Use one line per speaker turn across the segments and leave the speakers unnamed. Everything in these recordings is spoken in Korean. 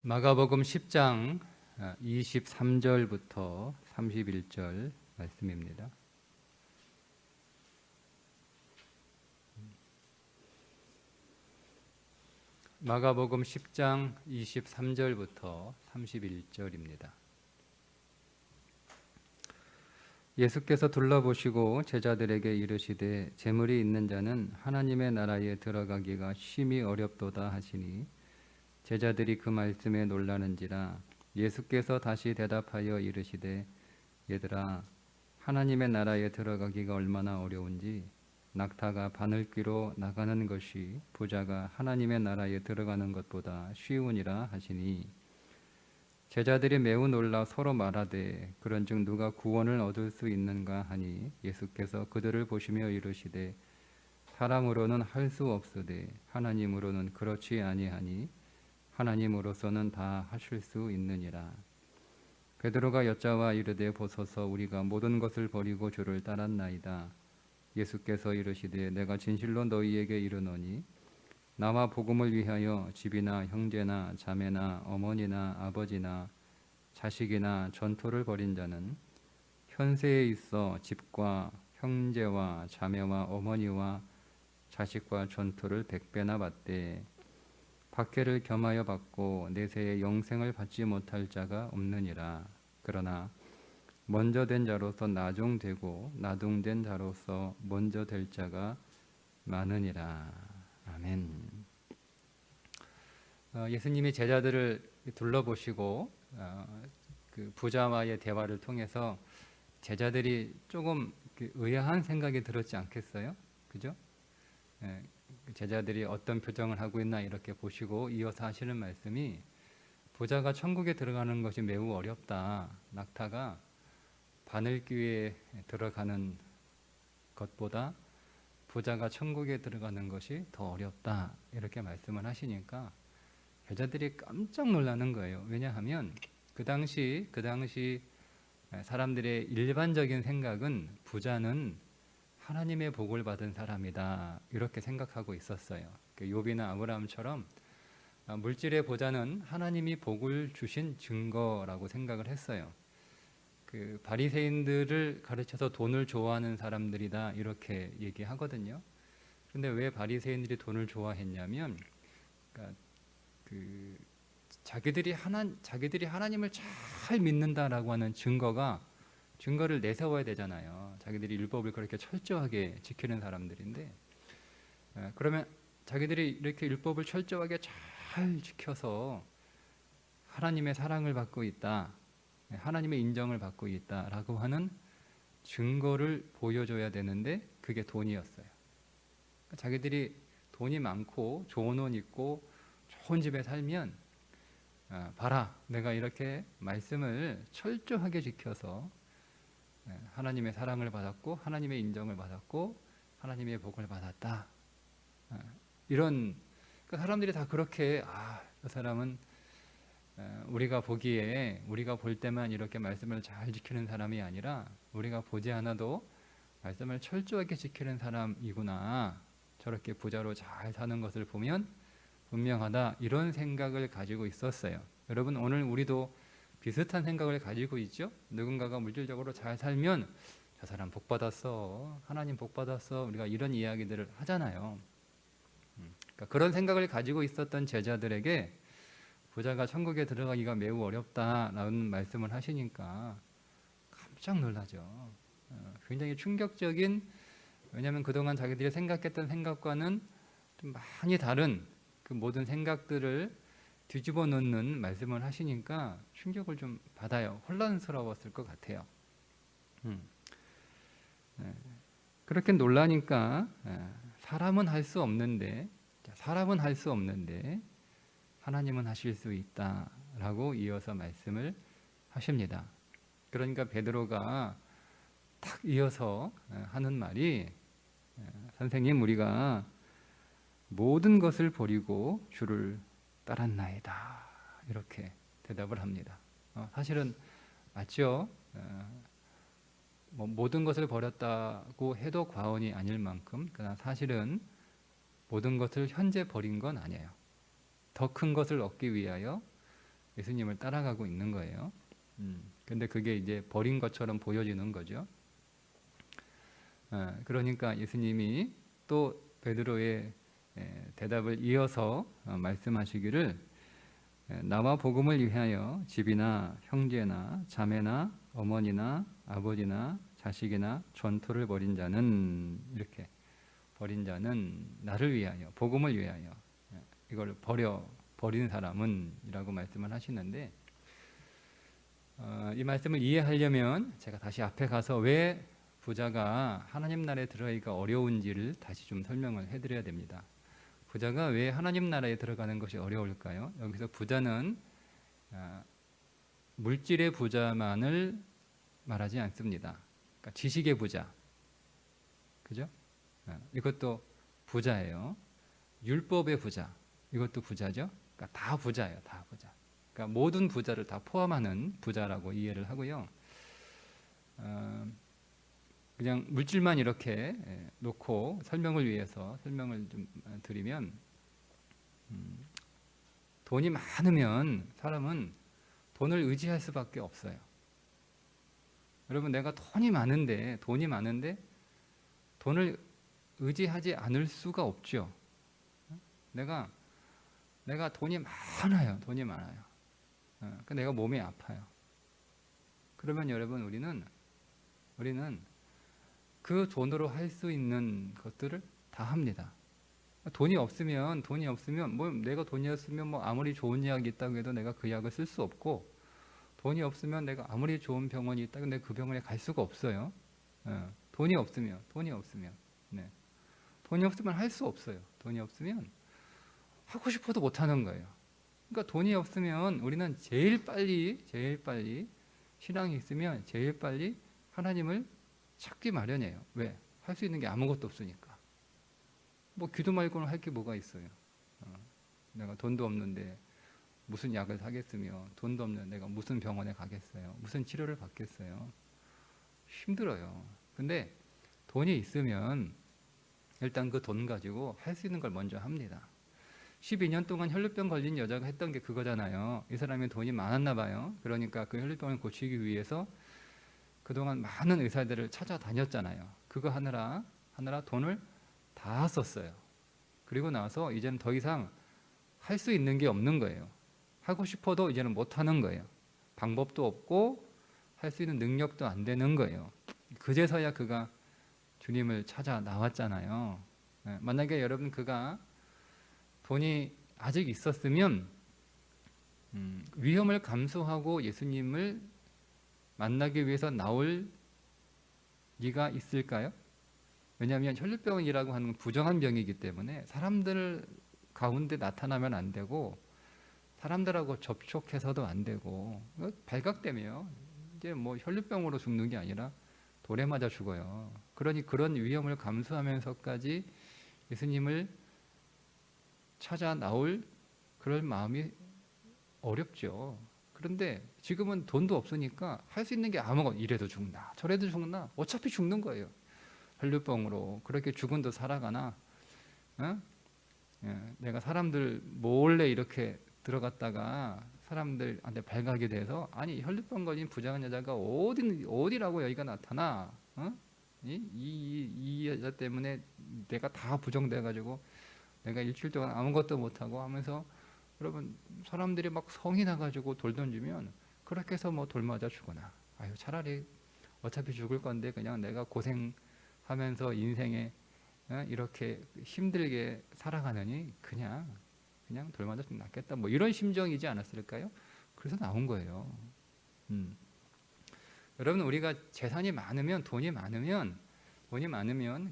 마가복음 10장 23절부터 31절 말씀입니다. 마가복음 10장 23절부터 31절입니다. 예수께서 둘러보시고 제자들에게 이르시되 재물이 있는 자는 하나님의 나라에 들어가기가 심히 어렵도다 하시니 제자들이 그 말씀에 놀라는지라. 예수께서 다시 대답하여 이르시되 얘들아, 하나님의 나라에 들어가기가 얼마나 어려운지 낙타가 바늘귀로 나가는 것이 부자가 하나님의 나라에 들어가는 것보다 쉬우니라 하시니, 제자들이 매우 놀라 서로 말하되 그런즉 누가 구원을 얻을 수 있는가 하니, 예수께서 그들을 보시며 이르시되 사람으로는 할 수 없으되 하나님으로는 그렇지 아니하니 하나님으로서는 다 하실 수 있느니라. 베드로가 여짜와 이르되 보소서, 우리가 모든 것을 버리고 주를 따랐나이다. 예수께서 이르시되 내가 진실로 너희에게 이르노니 나와 복음을 위하여 집이나 형제나 자매나 어머니나 아버지나 자식이나 전토를 벌인 자는 현세에 있어 집과 형제와 자매와 어머니와 자식과 전토를 100배나 받되 박해를 겸하여 받고 내세에 영생을 받지 못할 자가 없느니라. 그러나 먼저 된 자로서 나중되고 나중된 자로서 먼저 될 자가 많으니라. 아멘. 예수님이 제자들을 둘러보시고 그 부자와의 대화를 통해서 제자들이 조금 의아한 생각이 들었지 않겠어요? 그죠? 제자들이 어떤 표정을 하고 있나 이렇게 보시고 이어서 하시는 말씀이, 부자가 천국에 들어가는 것이 매우 어렵다. 낙타가 바늘귀에 들어가는 것보다 부자가 천국에 들어가는 것이 더 어렵다. 이렇게 말씀을 하시니까 제자들이 깜짝 놀라는 거예요. 왜냐하면 그 당시 사람들의 일반적인 생각은 부자는 하나님의 복을 받은 사람이다, 이렇게 생각하고 있었어요. 욥이나 아브라함처럼 물질의 보자는 하나님이 복을 주신 증거라고 생각을 했어요. 그 바리새인들을 가르쳐서 돈을 좋아하는 사람들이다, 이렇게 얘기하거든요. 그런데 왜 바리새인들이 돈을 좋아했냐면, 그러니까 자기들이 하나님을 잘 믿는다라고 하는 증거를 내세워야 되잖아요. 자기들이 율법을 그렇게 철저하게 지키는 사람들인데, 그러면 자기들이 이렇게 율법을 철저하게 잘 지켜서 하나님의 사랑을 받고 있다, 하나님의 인정을 받고 있다라고 하는 증거를 보여줘야 되는데, 그게 돈이었어요. 자기들이 돈이 많고 좋은 옷 입고 좋은 집에 살면, 봐라, 내가 이렇게 말씀을 철저하게 지켜서 하나님의 사랑을 받았고 하나님의 인정을 받았고 하나님의 복을 받았다. 이런, 사람들이 다 그렇게, 그 사람은 우리가 보기에, 우리가 볼 때만 이렇게 말씀을 잘 지키는 사람이 아니라 우리가 보지 않아도 말씀을 철저하게 지키는 사람이구나, 저렇게 부자로 잘 사는 것을 보면 분명하다, 이런 생각을 가지고 있었어요. 여러분, 오늘 우리도 비슷한 생각을 가지고 있죠? 누군가가 물질적으로 잘 살면 저 사람 복 받았어, 하나님 복 받았어, 우리가 이런 이야기들을 하잖아요. 그러니까 그런 생각을 가지고 있었던 제자들에게 부자가 천국에 들어가기가 매우 어렵다라는 말씀을 하시니까 깜짝 놀라죠. 굉장히 충격적인, 왜냐하면 그동안 자기들이 생각했던 생각과는 좀 많이 다른 그 모든 생각들을 뒤집어 놓는 말씀을 하시니까 충격을 좀 받아요. 혼란스러웠을 것 같아요. 그렇게 놀라니까 사람은 할 수 없는데 하나님은 하실 수 있다라고 이어서 말씀을 하십니다. 그러니까 베드로가 딱 이어서 하는 말이, 선생님, 우리가 모든 것을 버리고 주를 따랐나이다, 이렇게 대답을 합니다. 사실은 맞죠. 모든 것을 버렸다고 해도 과언이 아닐 만큼, 그러나 사실은 모든 것을 현재 버린 건 아니에요. 더 큰 것을 얻기 위하여 예수님을 따라가고 있는 거예요. 근데 그게 이제 버린 것처럼 보여지는 거죠. 그러니까 예수님이 또 베드로의 대답을 이어서 말씀하시기를 나와 복음을 위하여 집이나 형제나 자매나 어머니나 아버지나 자식이나 전토를 벌인 자는 이렇게 버린 자는 나를 위하여 복음을 위하여 이걸 버린 사람은 이라고 말씀을 하시는데 이 말씀을 이해하려면 제가 다시 앞에 가서 왜 부자가 하나님 나라에 들어가기가 어려운지를 다시 좀 설명을 해드려야 됩니다. 부자가 왜 하나님 나라에 들어가는 것이 어려울까요? 여기서 부자는 물질의 부자만을 말하지 않습니다. 그러니까 지식의 부자, 그죠? 이것도 부자예요. 율법의 부자, 이것도 부자죠. 그러니까 다 부자예요, 다 부자. 그러니까 모든 부자를 다 포함하는 부자라고 이해를 하고요. 그냥 물질만 이렇게 놓고 설명을 위해서 설명을 좀 드리면 돈이 많으면 사람은 돈을 의지할 수밖에 없어요. 여러분 내가 돈이 많은데 돈을 의지하지 않을 수가 없죠. 내가 돈이 많아요. 그러니까 내가 몸이 아파요. 그러면 여러분 우리는 그 돈으로 할 수 있는 것들을 다 합니다. 돈이 없으면 뭐 내가 돈이 없으면 뭐 아무리 좋은 약이 있다고 해도 내가 그 약을 쓸 수 없고, 돈이 없으면 내가 아무리 좋은 병원이 있다고 해도 내가 그 병원에 갈 수가 없어요. 돈이 없으면 네. 돈이 없으면 할 수 없어요. 돈이 없으면 하고 싶어도 못 하는 거예요. 그러니까 돈이 없으면 우리는 제일 빨리 신앙이 있으면 제일 빨리 하나님을 찾기 마련이에요. 왜? 할 수 있는 게 아무것도 없으니까. 뭐 기도 말고는 할 게 뭐가 있어요. 내가 돈도 없는데 무슨 약을 사겠으며, 돈도 없는 내가 무슨 병원에 가겠어요. 무슨 치료를 받겠어요. 힘들어요. 근데 돈이 있으면 일단 그 돈 가지고 할 수 있는 걸 먼저 합니다. 12년 동안 혈루병 걸린 여자가 했던 게 그거잖아요. 이 사람이 돈이 많았나 봐요. 그러니까 그 혈루병을 고치기 위해서 그동안 많은 의사들을 찾아다녔잖아요. 그거 하느라 돈을 다 썼어요. 그리고 나서 이제는 더 이상 할 수 있는 게 없는 거예요. 하고 싶어도 이제는 못 하는 거예요. 방법도 없고 할 수 있는 능력도 안 되는 거예요. 그제서야 그가 주님을 찾아 나왔잖아요. 만약에 여러분 그가 돈이 아직 있었으면 위험을 감수하고 예수님을 만나기 위해서 나올 리가 있을까요? 왜냐하면 혈루병이라고 하는 부정한 병이기 때문에 사람들 가운데 나타나면 안 되고, 사람들하고 접촉해서도 안 되고, 발각되면 이제 뭐 혈루병으로 죽는 게 아니라 돌에 맞아 죽어요. 그러니 그런 위험을 감수하면서까지 예수님을 찾아 나올 그럴 마음이 어렵죠. 그런데 지금은 돈도 없으니까 할 수 있는 게 아무것도, 이래도 죽나 저래도 죽나 어차피 죽는 거예요. 혈루병으로 그렇게 죽은도 살아가나, 내가 사람들 몰래 이렇게 들어갔다가 사람들한테 발각이 돼서, 아니 혈루병 걸린 부정한 여자가 어디라고 여기가 나타나? 이 여자 때문에 내가 다 부정돼 가지고 내가 일주일 동안 아무것도 못하고 하면서, 여러분 사람들이 막 성이 나가지고 돌 던지면 그렇게 해서 뭐 돌 맞아 죽거나, 아유 차라리 어차피 죽을 건데 그냥 내가 고생하면서 인생에 이렇게 힘들게 살아가느니 그냥 돌 맞아 죽는 게 낫겠다, 뭐 이런 심정이지 않았을까요? 그래서 나온 거예요. 여러분 우리가 재산이 많으면, 돈이 많으면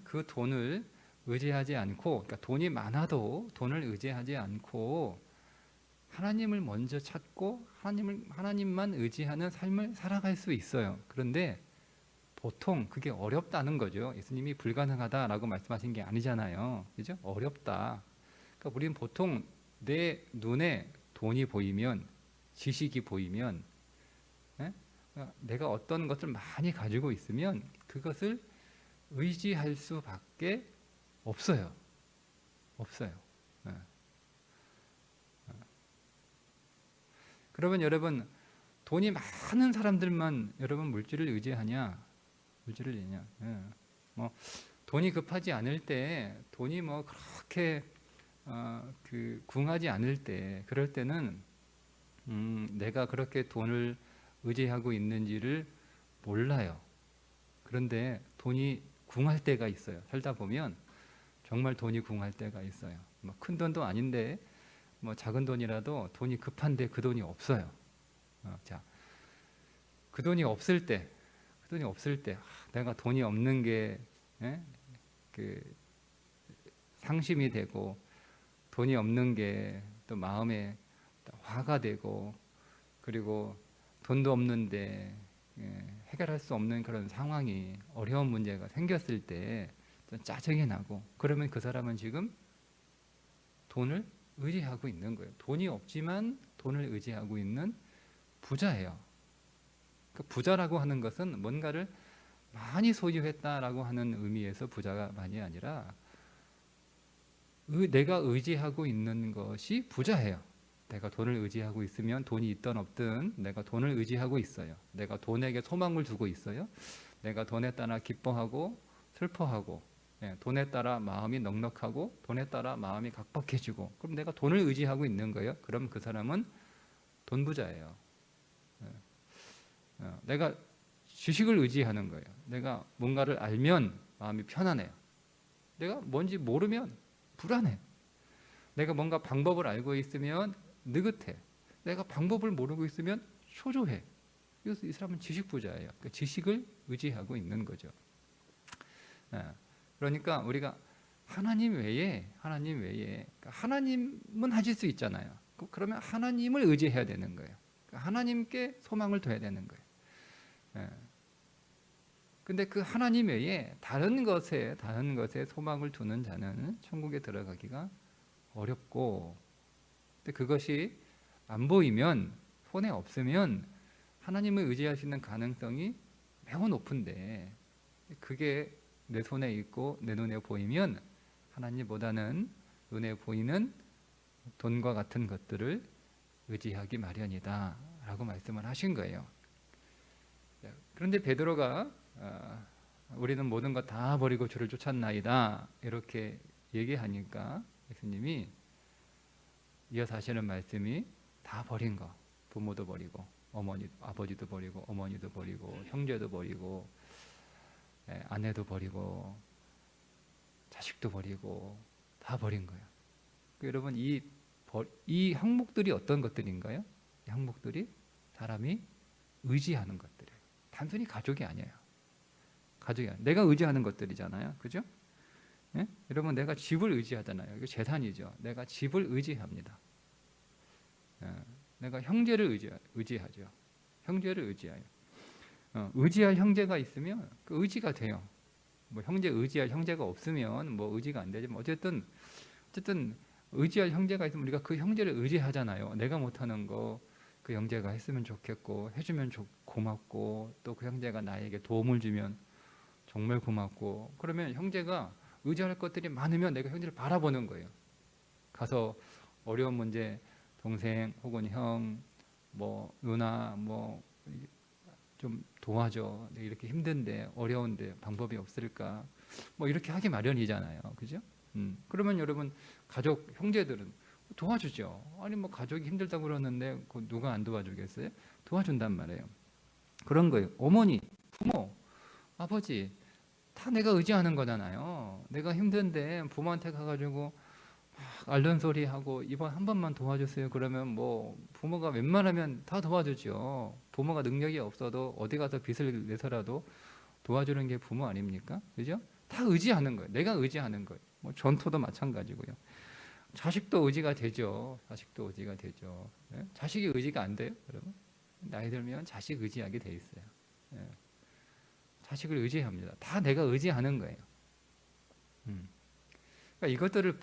그 돈을 의지하지 않고, 그러니까 돈이 많아도 돈을 의지하지 않고 하나님을 먼저 찾고 하나님만 의지하는 삶을 살아갈 수 있어요. 그런데 보통 그게 어렵다는 거죠. 예수님이 불가능하다라고 말씀하신 게 아니잖아요. 그죠? 어렵다. 그러니까 우리는 보통 내 눈에 돈이 보이면, 지식이 보이면, 내가 어떤 것을 많이 가지고 있으면 그것을 의지할 수밖에 없어요. 그러면 여러분 돈이 많은 사람들만 여러분 물질을 의지하냐? 물질을 의지하냐? 예. 뭐 돈이 급하지 않을 때, 돈이 뭐 그렇게 궁하지 않을 때, 그럴 때는 내가 그렇게 돈을 의지하고 있는지를 몰라요. 그런데 돈이 궁할 때가 있어요. 살다 보면 정말 돈이 궁할 때가 있어요. 뭐 큰 돈도 아닌데 뭐 작은 돈이라도 돈이 급한데 그 돈이 없어요. 자, 그 돈이 없을 때, 내가 돈이 없는 게 그 상심이 되고, 돈이 없는 게 또 마음에 화가 되고, 그리고 돈도 없는데 해결할 수 없는 그런 상황이, 어려운 문제가 생겼을 때 좀 짜증이 나고, 그러면 그 사람은 지금 돈을 의지하고 있는 거예요. 돈이 없지만 돈을 의지하고 있는 부자예요. 그 부자라고 하는 것은 뭔가를 많이 소유했다라고 하는 의미에서 부자가 많이 아니라 내가 의지하고 있는 것이 부자예요. 내가 돈을 의지하고 있으면 돈이 있든 없든 내가 돈을 의지하고 있어요. 내가 돈에게 소망을 두고 있어요. 내가 돈에 따라 기뻐하고 슬퍼하고, 돈에 따라 마음이 넉넉하고 돈에 따라 마음이 각박해지고, 그럼 내가 돈을 의지하고 있는 거예요. 그럼 그 사람은 돈 부자예요. 내가 지식을 의지하는 거예요. 내가 뭔가를 알면 마음이 편안해요. 내가 뭔지 모르면 불안해. 내가 뭔가 방법을 알고 있으면 느긋해. 내가 방법을 모르고 있으면 초조해. 그래서 이 사람은 지식 부자예요. 그러니까 지식을 의지하고 있는 거죠. 그러니까 우리가 하나님 외에 그러니까 하나님은 하실 수 있잖아요. 그러면 하나님을 의지해야 되는 거예요. 그러니까 하나님께 소망을 둬야 되는 거예요. 근데 그 하나님 외에 다른 것에 소망을 두는 자는 천국에 들어가기가 어렵고, 근데 그것이 안 보이면, 손에 없으면 하나님을 의지할 수 있는 가능성이 매우 높은데, 그게 내 손에 있고 내 눈에 보이면 하나님보다는 눈에 보이는 돈과 같은 것들을 의지하기 마련이다 라고 말씀을 하신 거예요. 그런데 베드로가 우리는 모든 것 다 버리고 주를 쫓았나이다 이렇게 얘기하니까 예수님이 이어서 하시는 말씀이, 다 버린 거, 부모도 버리고 아버지도 버리고 어머니도 버리고 형제도 버리고 아내도 버리고 자식도 버리고 다 버린 거예요. 여러분 이 항목들이 어떤 것들인가요? 이 항목들이 사람이 의지하는 것들이에요. 단순히 가족이 아니에요. 내가 의지하는 것들이잖아요. 그죠? 예? 여러분 내가 집을 의지하잖아요. 이거 재산이죠. 내가 집을 의지합니다. 내가 형제를 의지하죠. 형제를 의지해요. 의지할 형제가 있으면 그 의지가 돼요. 뭐 의지할 형제가 없으면 뭐 의지가 안 되지만 어쨌든 의지할 형제가 있으면 우리가 그 형제를 의지하잖아요. 내가 못하는 거 그 형제가 했으면 좋겠고, 해주면 고맙고, 또 그 형제가 나에게 도움을 주면 정말 고맙고, 그러면 형제가 의지할 것들이 많으면 내가 형제를 바라보는 거예요. 가서 어려운 문제 동생 혹은 형, 뭐 누나 뭐 좀 도와줘. 내가 이렇게 힘든데 어려운데 방법이 없을까? 뭐 이렇게 하기 마련이잖아요. 그죠? 그러면 여러분 가족 형제들은 도와주죠. 아니 뭐 가족이 힘들다고 그러는데 누가 안 도와주겠어요? 도와준단 말이에요. 그런 거예요. 어머니, 부모, 아버지 다 내가 의지하는 거잖아요. 내가 힘든데 부모한테 가가지고 앓는 소리 하고 이번 한 번만 도와주세요. 그러면 뭐 부모가 웬만하면 다 도와주죠. 부모가 능력이 없어도 어디 가서 빚을 내서라도 도와주는 게 부모 아닙니까? 그죠? 다 의지하는 거예요. 내가 의지하는 거예요. 뭐 전토도 마찬가지고요. 자식도 의지가 되죠. 네? 자식이 의지가 안 돼요, 여러분? 나이 들면 자식 의지하게 돼 있어요. 네. 자식을 의지합니다. 다 내가 의지하는 거예요. 그러니까 이것들을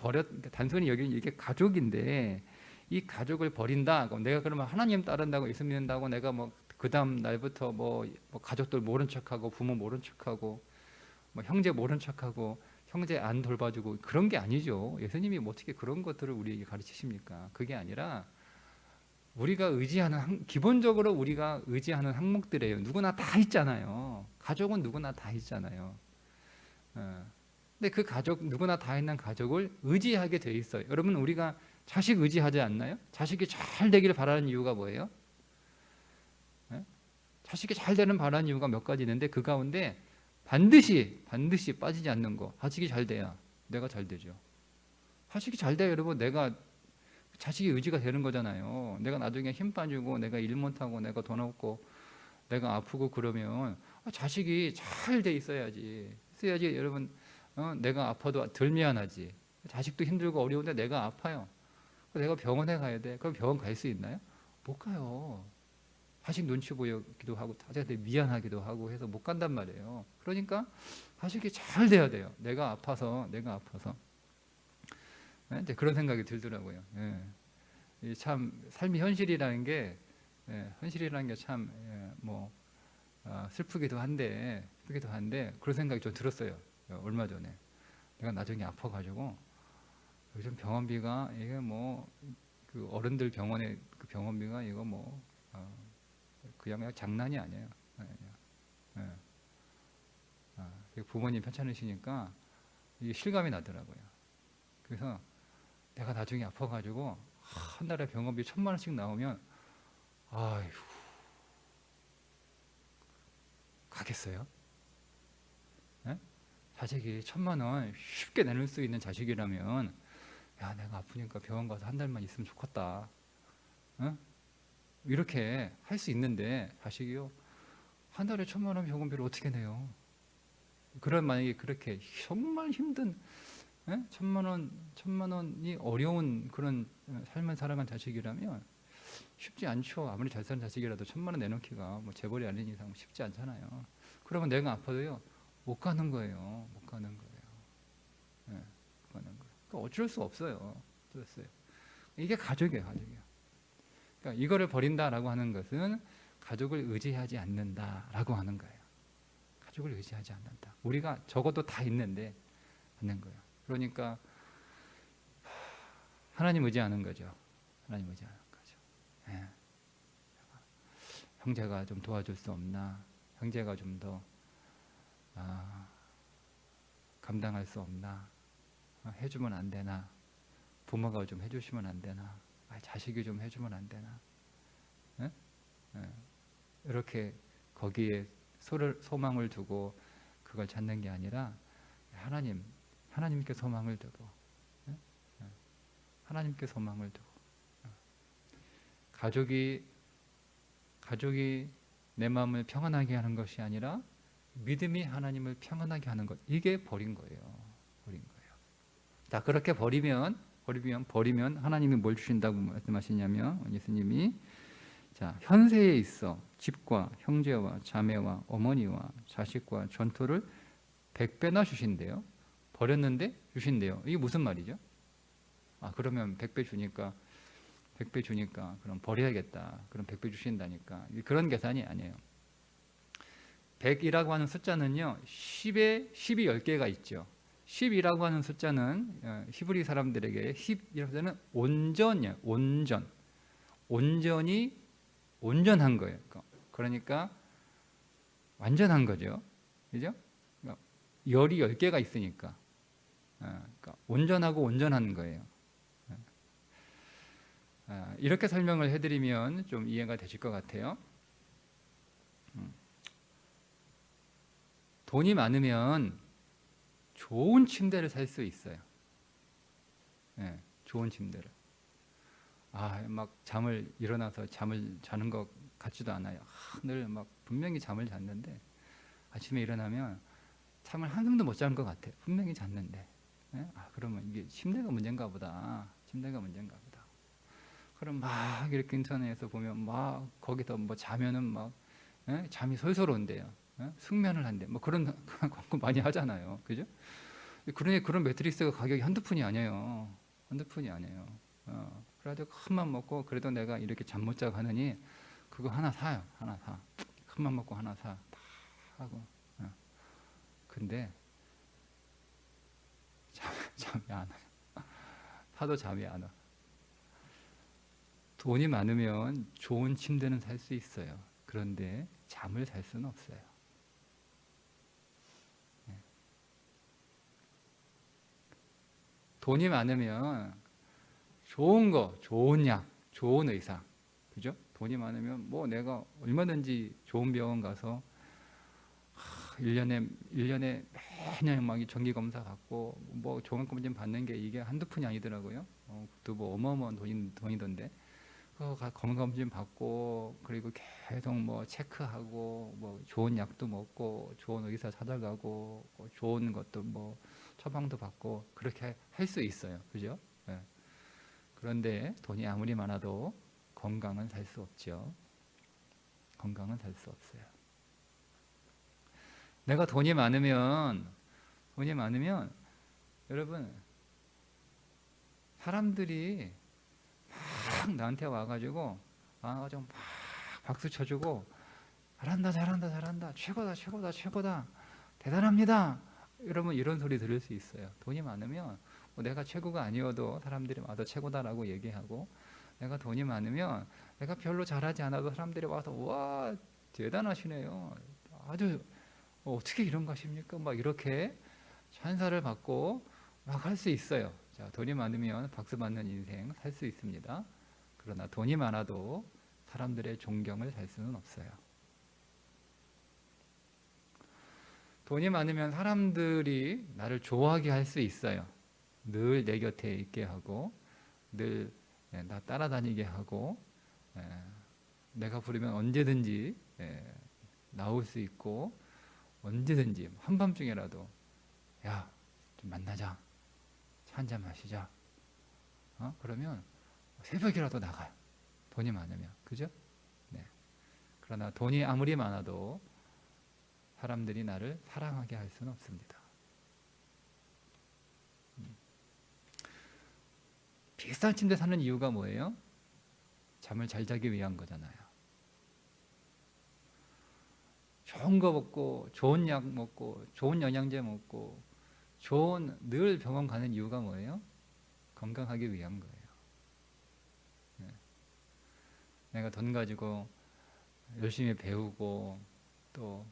단순히 여기는 이게 가족인데, 이 가족을 버린다. 내가 그러면 하나님 따른다고, 예수 믿는다고 내가 뭐 그 다음 날부터 뭐 가족들 모른 척하고 부모 모른 척하고 뭐 형제 모른 척하고 형제 안 돌봐주고 그런 게 아니죠. 예수님이 뭐 어떻게 그런 것들을 우리에게 가르치십니까? 그게 아니라 우리가 의지하는 기본적으로 우리가 의지하는 항목들이에요. 누구나 다 있잖아요. 가족은 누구나 다 있잖아요. 근데 그 가족 누구나 다 있는 가족을 의지하게 돼 있어요. 여러분 우리가 자식 의지하지 않나요? 자식이 잘 되기를 바라는 이유가 뭐예요? 자식이 잘 되는 바라는 이유가 몇 가지 있는데 그 가운데 반드시 빠지지 않는 거. 자식이 잘 돼야 내가 잘 되죠. 자식이 잘 돼야 여러분 내가 자식이 의지가 되는 거잖아요. 내가 나중에 힘 빠지고 내가 일 못하고 내가 돈 없고 내가 아프고 그러면 자식이 잘 돼 있어야지 여러분 내가 아파도 덜 미안하지. 자식도 힘들고 어려운데 내가 아파요. 내가 병원에 가야 돼. 그럼 병원 갈 수 있나요? 못 가요. 자식 눈치 보이기도 하고 자식한테 미안하기도 하고 해서 못 간단 말이에요. 그러니까 자식이 잘 돼야 돼요. 내가 아파서 이제 그런 생각이 들더라고요. 참 삶이 현실이라는 게 참 슬프기도 한데 그런 생각이 좀 들었어요. 얼마 전에 내가 나중에 아파가지고 요즘 병원비가 이게 그 어른들 병원에 그 병원비가 이거 그냥 장난이 아니에요. 부모님 편찮으시니까 이게 실감이 나더라고요. 그래서 내가 나중에 아파가지고 한 달에 병원비 1,000만 원씩 나오면 아휴 가겠어요? 자식이 1,000만 원 쉽게 내놓을 수 있는 자식이라면 야 내가 아프니까 병원 가서 한 달만 있으면 좋겠다. 이렇게 할 수 있는데 자식이요 한 달에 1,000만 원 병원비를 어떻게 내요? 그런 만약에 그렇게 정말 힘든 1,000만 원이 어려운 그런 삶을 살아간 자식이라면 쉽지 않죠. 아무리 잘 사는 자식이라도 1,000만 원 내놓기가 재벌이 아닌 이상 쉽지 않잖아요. 그러면 내가 아파도요 못 가는 거예요. 못 가는 거예요. 그러니까 어쩔 수 없어요. 이게 가족이에요. 그러니까 이거를 버린다라고 하는 것은 가족을 의지하지 않는다라고 하는 거예요. 가족을 의지하지 않는다. 우리가 적어도 다 있는데 않는 거예요. 그러니까 하나님 의지하는 거죠. 하나님 의지하는 거죠. 형제가 좀 도와줄 수 없나? 형제가 좀 더 감당할 수 없나? 해주면 안 되나? 부모가 좀 해주시면 안 되나? 자식이 좀 해주면 안 되나? 이렇게 거기에 소망을 두고 그걸 찾는 게 아니라 하나님께 소망을 두고 하나님께 소망을 두고 가족이 내 마음을 평안하게 하는 것이 아니라 믿음이 하나님을 평안하게 하는 것, 이게 버린 거예요. 자, 그렇게 버리면 하나님이 뭘 주신다고 말씀하시냐면 예수님이 자, 현세에 있어 집과 형제와 자매와 어머니와 자식과 전토를 100배나 주신대요. 버렸는데 주신대요. 이게 무슨 말이죠? 그러면 100배 주니까 그럼 버려야겠다. 그럼 100배 주신다니까. 그런 계산이 아니에요. 100이라고 하는 숫자는요. 10이 10개가 있죠. 10이라고 하는 숫자는 히브리 사람들에게 10이라고 하는 온전이에요. 온전히 온전한 거예요. 그러니까 완전한 거죠. 그죠? 그러니까 열이 10개가 있으니까. 그러니까 온전하고 온전한 거예요. 이렇게 설명을 해드리면 좀 이해가 되실 것 같아요. 돈이 많으면 좋은 침대를 살 수 있어요. 좋은 침대를. 막 일어나서 잠을 자는 것 같지도 않아요. 늘 분명히 잠을 잤는데 아침에 일어나면 잠을 한숨도 못 자는 것 같아요. 분명히 잤는데. 그러면 이게 침대가 문제인가 보다. 그럼 막 이렇게 인터넷에서 보면 거기서 자면은 잠이 솔솔 온대요. 숙면을 한대. 그런 광고 많이 하잖아요. 그죠? 그러니 그런 매트리스가 가격이 한두 푼이 아니에요. 그래가지고 큰맘 먹고 그래도 내가 이렇게 잠 못 자고 하느니 그거 하나 사요. 큰맘 먹고 하나 사. 다 하고. 근데 잠이 안 와요. 사도 잠이 안 와. 돈이 많으면 좋은 침대는 살 수 있어요. 그런데 잠을 살 수는 없어요. 돈이 많으면 좋은 거, 좋은 약, 좋은 의사, 그죠? 돈이 많으면 뭐 내가 얼마든지 좋은 병원 가서 1년에 매년 막 정기 검사 받고 뭐 종합검진 받는 게 이게 한두 푼이 아니더라고요. 그것도 뭐 어마어마한 돈이던데. 건강검진 받고 그리고 계속 뭐 체크하고 뭐 좋은 약도 먹고 좋은 의사 찾아가고 뭐 좋은 것도 뭐 처방도 받고 그렇게 할 수 있어요. 그죠? 예. 그런데 돈이 아무리 많아도 건강은 살 수 없죠. 건강은 살 수 없어요. 내가 돈이 많으면 여러분 사람들이 막 나한테 와가지고 막 박수 쳐주고 잘한다 최고다 대단합니다. 여러분 이런 소리 들을 수 있어요. 돈이 많으면 뭐 내가 최고가 아니어도 사람들이 와서 최고다라고 얘기하고, 내가 돈이 많으면 내가 별로 잘하지 않아도 사람들이 와서 와 대단하시네요. 아주 어떻게 이런 거 하십니까? 막 이렇게 찬사를 받고 막 할 수 있어요. 자, 돈이 많으면 박수 받는 인생 살 수 있습니다. 그러나 돈이 많아도 사람들의 존경을 살 수는 없어요. 돈이 많으면 사람들이 나를 좋아하게 할 수 있어요. 늘 내 곁에 있게 하고 늘 나 따라다니게 하고 내가 부르면 언제든지 나올 수 있고 언제든지 한밤중에라도 야, 좀 만나자. 차 한잔 마시자. 그러면 새벽이라도 나가요. 돈이 많으면. 그죠? 네. 그러나 돈이 아무리 많아도 사람들이 나를 사랑하게 할 수는 없습니다. 비싼 침대 사는 이유가 뭐예요? 잠을 잘 자기 위한 거잖아요. 좋은 거 먹고 좋은 약 먹고 좋은 영양제 먹고 늘 병원 가는 이유가 뭐예요? 건강하기 위한 거예요. 네. 내가 돈 가지고 열심히 배우고 또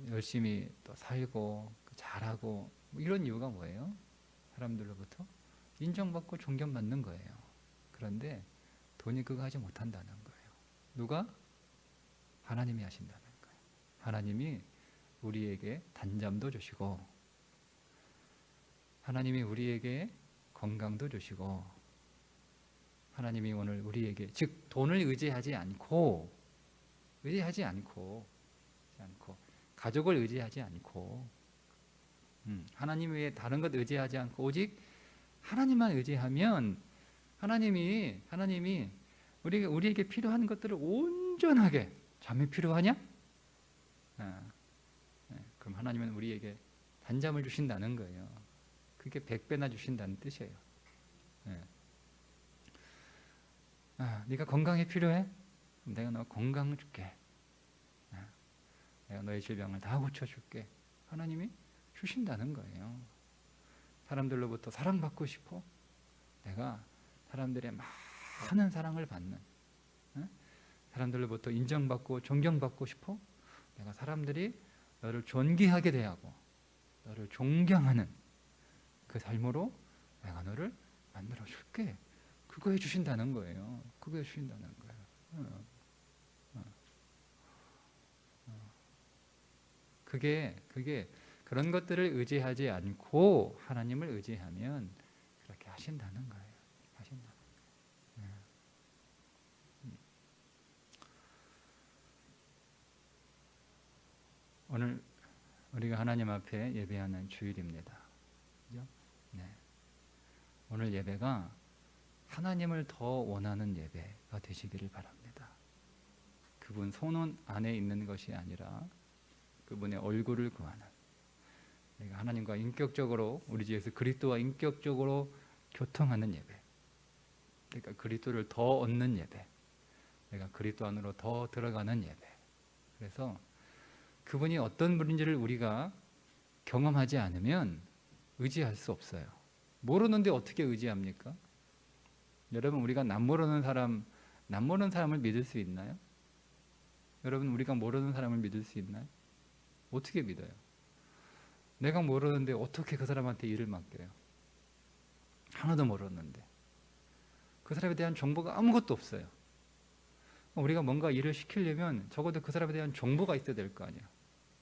열심히 또 살고 잘하고 뭐 이런 이유가 뭐예요? 사람들로부터 인정받고 존경받는 거예요. 그런데 돈이 그거 하지 못한다는 거예요. 누가? 하나님이 하신다는 거예요. 하나님이 우리에게 단잠도 주시고 하나님이 우리에게 건강도 주시고 하나님이 오늘 우리에게, 즉 돈을 의지하지 않고 가족을 의지하지 않고 하나님 외에 다른 것 의지하지 않고 오직 하나님만 의지하면 하나님이 우리에게 필요한 것들을 온전하게, 잠이 필요하냐? 그럼 하나님은 우리에게 단잠을 주신다는 거예요. 그게 100배나 주신다는 뜻이에요. 네가 건강이 필요해? 그럼 내가 너 건강을 줄게. 내가 너의 질병을 다 고쳐줄게. 하나님이 주신다는 거예요. 사람들로부터 사랑받고 싶어? 내가 사람들의 많은 사랑을 받는, 사람들로부터 인정받고 존경받고 싶어? 내가 사람들이 너를 존귀하게 대하고 너를 존경하는 그 삶으로 내가 너를 만들어 줄게. 그거 해주신다는 거예요. 그거 해주신다는 거예요. 그게 그런 것들을 의지하지 않고 하나님을 의지하면 그렇게 하신다는 거예요. 하신다는 거예요. 오늘 우리가 하나님 앞에 예배하는 주일입니다. 그죠? 네. 오늘 예배가 하나님을 더 원하는 예배가 되시기를 바랍니다. 그분 손 안에 있는 것이 아니라 그분의 얼굴을 구하는, 우리가 하나님과 인격적으로, 우리 주 예수 그리스도와 인격적으로 교통하는 예배, 그러니까 그리스도를 더 얻는 예배, 내가 그리스도 안으로 더 들어가는 예배. 그래서 그분이 어떤 분인지를 우리가 경험하지 않으면 의지할 수 없어요. 모르는데 어떻게 의지합니까? 여러분, 우리가 남모르는 사람을 믿을 수 있나요? 여러분, 우리가 모르는 사람을 믿을 수 있나요? 어떻게 믿어요? 내가 모르는데 어떻게 그 사람한테 일을 맡겨요? 하나도 모르는데 그 사람에 대한 정보가 아무것도 없어요. 우리가 뭔가 일을 시키려면 적어도 그 사람에 대한 정보가 있어야 될 거 아니야.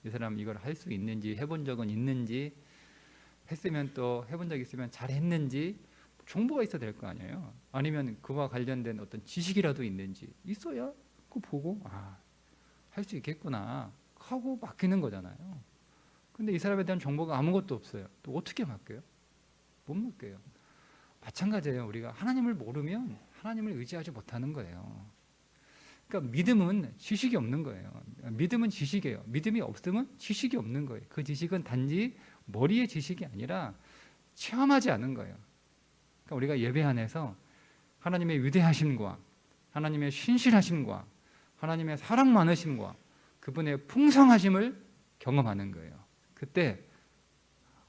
이 사람 이걸 할 수 있는지, 해본 적은 있는지, 했으면 또 해본 적 있으면 잘했는지 정보가 있어야 될 거 아니에요. 아니면 그와 관련된 어떤 지식이라도 있는지 있어야 그거 보고 할 수 있겠구나 하고 맡기는 거잖아요. 근데 이 사람에 대한 정보가 아무것도 없어요. 또 어떻게 맡겨요? 못 맡겨요. 마찬가지예요. 우리가 하나님을 모르면 하나님을 의지하지 못하는 거예요. 그러니까 믿음은 지식이 없는 거예요. 믿음은 지식이에요. 믿음이 없으면 지식이 없는 거예요. 그 지식은 단지 머리의 지식이 아니라 체험하지 않은 거예요. 그러니까 우리가 예배 안에서 하나님의 위대하심과 하나님의 신실하심과 하나님의 사랑 많으심과 그분의 풍성하심을 경험하는 거예요. 그때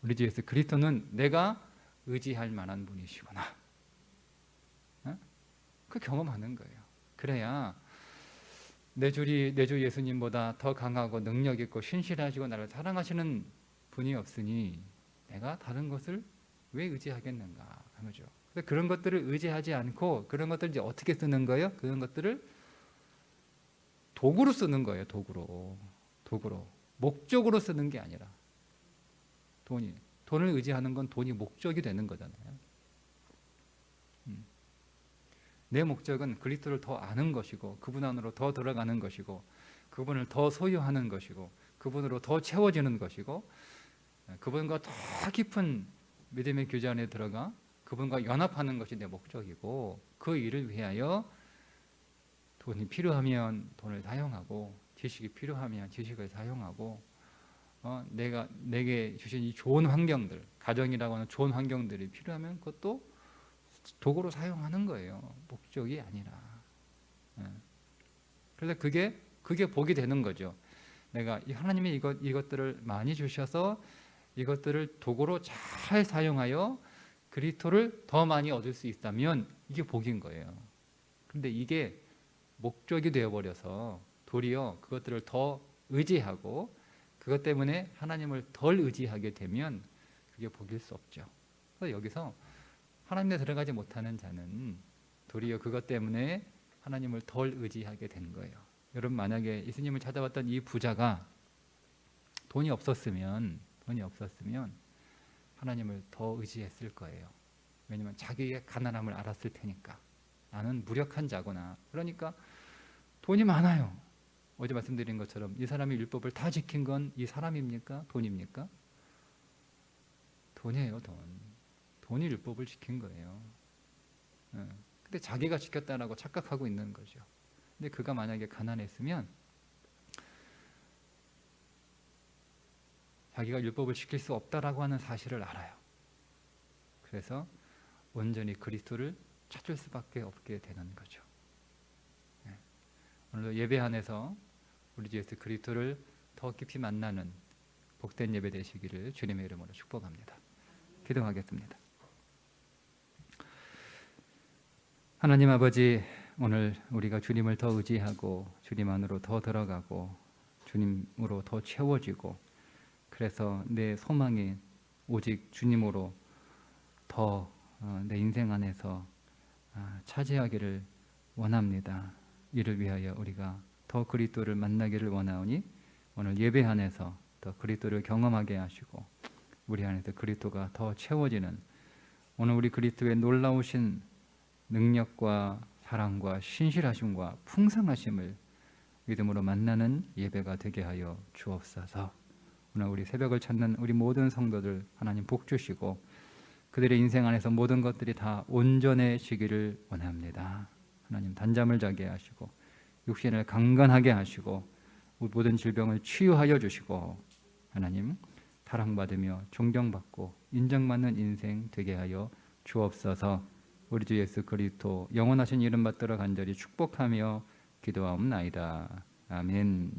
우리 주 예수 그리스도는 내가 의지할 만한 분이시구나. 그 경험하는 거예요. 그래야 내 주 예수님보다 더 강하고 능력 있고 신실하시고 나를 사랑하시는 분이 없으니 내가 다른 것을 왜 의지하겠는가 하죠. 그런 것들을 의지하지 않고 그런 것들을 이제 어떻게 쓰는 거예요? 그런 것들을 도구로 쓰는 거예요. 도구로. 목적으로 쓰는 게 아니라 돈을 의지하는 건 돈이 목적이 되는 거잖아요. 내 목적은 그리스도를 더 아는 것이고 그분 안으로 더 들어가는 것이고 그분을 더 소유하는 것이고 그분으로 더 채워지는 것이고 그분과 더 깊은 믿음의 교제 안에 들어가 그분과 연합하는 것이 내 목적이고 그 일을 위하여 돈이 필요하면 돈을 사용하고 지식이 필요하면 지식을 사용하고 내게 주신 이 좋은 환경들, 가정이라고 하는 좋은 환경들이 필요하면 그것도 도구로 사용하는 거예요. 목적이 아니라. 그래서 그게 복이 되는 거죠. 내가 하나님이 이것들을 많이 주셔서 이것들을 도구로 잘 사용하여 그리스도를 더 많이 얻을 수 있다면 이게 복인 거예요. 그런데 이게 목적이 되어버려서 도리어 그것들을 더 의지하고 그것 때문에 하나님을 덜 의지하게 되면 그게 복일 수 없죠. 그래서 여기서 하나님에 들어가지 못하는 자는 도리어 그것 때문에 하나님을 덜 의지하게 된 거예요. 여러분, 만약에 예수님을 찾아왔던 이 부자가 돈이 없었으면 하나님을 더 의지했을 거예요. 왜냐하면 자기의 가난함을 알았을 테니까. 나는 무력한 자구나. 그러니까 돈이 많아요. 어제 말씀드린 것처럼 이 사람이 율법을 다 지킨 건 이 사람입니까? 돈입니까? 돈이에요. 돈이 율법을 지킨 거예요. 근데 자기가 지켰다라고 착각하고 있는 거죠. 근데 그가 만약에 가난했으면 자기가 율법을 지킬 수 없다라고 하는 사실을 알아요. 그래서 온전히 그리스도를 찾을 수밖에 없게 되는 거죠. 오늘도 예배 안에서 우리 주 예수 그리스도를 더 깊이 만나는 복된 예배 되시기를 주님의 이름으로 축복합니다. 기도하겠습니다. 하나님 아버지, 오늘 우리가 주님을 더 의지하고 주님 안으로 더 들어가고 주님으로 더 채워지고 그래서 내 소망이 오직 주님으로 더 내 인생 안에서 차지하기를 원합니다. 이를 위하여 우리가 더 그리스도를 만나기를 원하오니 오늘 예배 안에서 더 그리스도를 경험하게 하시고 우리 안에서 그리스도가 더 채워지는 오늘 우리 그리스도의 놀라우신 능력과 사랑과 신실하심과 풍성하심을 믿음으로 만나는 예배가 되게 하여 주옵소서. 오늘 우리 새벽을 찾는 우리 모든 성도들 하나님 복 주시고 그들의 인생 안에서 모든 것들이 다 온전해지기를 원합니다. 하나님 단잠을 자게 하시고 육신을 강건하게 하시고 모든 질병을 치유하여 주시고 하나님 사랑받으며 존경받고 인정받는 인생 되게 하여 주옵소서. 우리 주 예수 그리스도 영원하신 이름 받들어 간절히 축복하며 기도하옵나이다. 아멘.